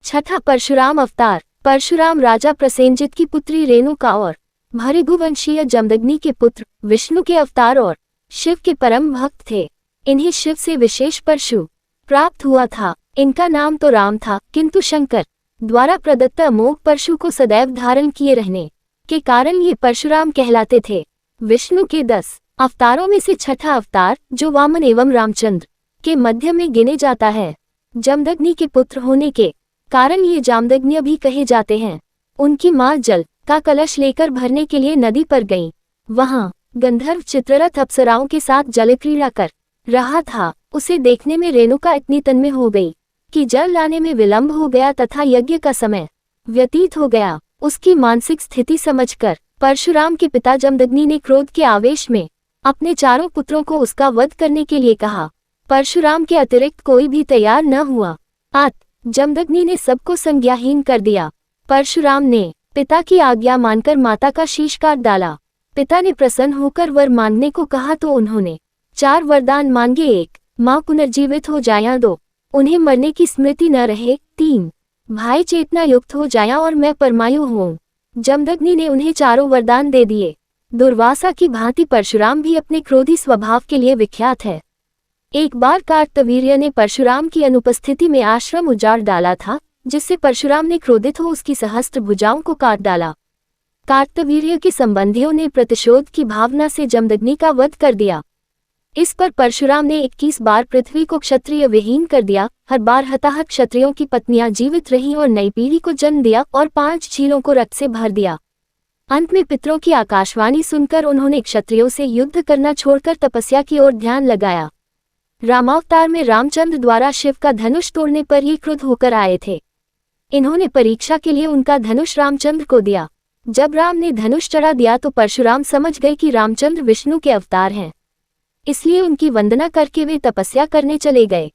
छठा परशुराम अवतार। परशुराम राजा प्रसेनजित की पुत्री रेणुका और भृगुवंशीय जमदग्नि के पुत्र विष्णु के अवतार और शिव के परम भक्त थे। इन्हें शिव से विशेष परशु प्राप्त हुआ था। इनका नाम तो राम था, किंतु शंकर द्वारा प्रदत्त अमोघ परशु को सदैव धारण किए रहने के कारण ये परशुराम कहलाते थे। विष्णु के 10 अवतारों में से छठा अवतार, जो वामन एवं रामचंद्र के मध्य में गिने जाता है, जमदग्नि के पुत्र होने के कारण ये जामदग्नि भी कहे जाते हैं। उनकी माँ जल का कलश लेकर भरने के लिए नदी पर गईं। वहां गंधर्व चित्ररथ अप्सराओं के साथ जल क्रीड़ा कर रहा था। उसे देखने में रेणुका इतनी तन्मय हो गई कि जल लाने में विलंब हो गया तथा यज्ञ का समय व्यतीत हो गया। उसकी मानसिक स्थिति समझकर परशुराम के पिता जमदग्नि ने क्रोध के आवेश में अपने चारों पुत्रों को उसका वध करने के लिए कहा। परशुराम के अतिरिक्त कोई भी तैयार न हुआ। जमदग्नि ने सबको संज्ञाहीन कर दिया। परशुराम ने पिता की आज्ञा मानकर माता का शीश काट डाला। पिता ने प्रसन्न होकर वर मांगने को कहा तो उन्होंने 4 वरदान मांगे। 1, माँ पुनर्जीवित हो जाया। 2, उन्हें मरने की स्मृति न रहे। 3, भाई चेतना युक्त हो जाया और मैं परमायु हूँ। जमदग्नि ने उन्हें चारों वरदान दे दिए। दुर्वासा की भांति परशुराम भी अपने क्रोधी स्वभाव के लिए विख्यात है। एक बार कार्तवीर्य ने परशुराम की अनुपस्थिति में आश्रम उजाड़ डाला था, जिससे परशुराम ने क्रोधित हो उसकी सहस्त्र भुजाओं को काट डाला। कार्तवीर्य के संबंधियों ने प्रतिशोध की भावना से जमदग्नि का वध कर दिया। इस पर परशुराम ने 21 बार पृथ्वी को क्षत्रिय विहीन कर दिया। हर बार हताहत क्षत्रियों की पत्नियां जीवित रहीं और नई पीढ़ी को जन्म दिया और 5 झीलों को रक्त से भर दिया। अंत में पितरों की आकाशवाणी सुनकर उन्होंने क्षत्रियों से युद्ध करना छोड़कर तपस्या की ओर ध्यान लगाया। रामावतार में रामचंद्र द्वारा शिव का धनुष तोड़ने पर ये क्रुद्ध होकर आए थे। इन्होंने परीक्षा के लिए उनका धनुष रामचंद्र को दिया। जब राम ने धनुष चढ़ा दिया तो परशुराम समझ गए कि रामचंद्र विष्णु के अवतार हैं, इसलिए उनकी वंदना करके वे तपस्या करने चले गए।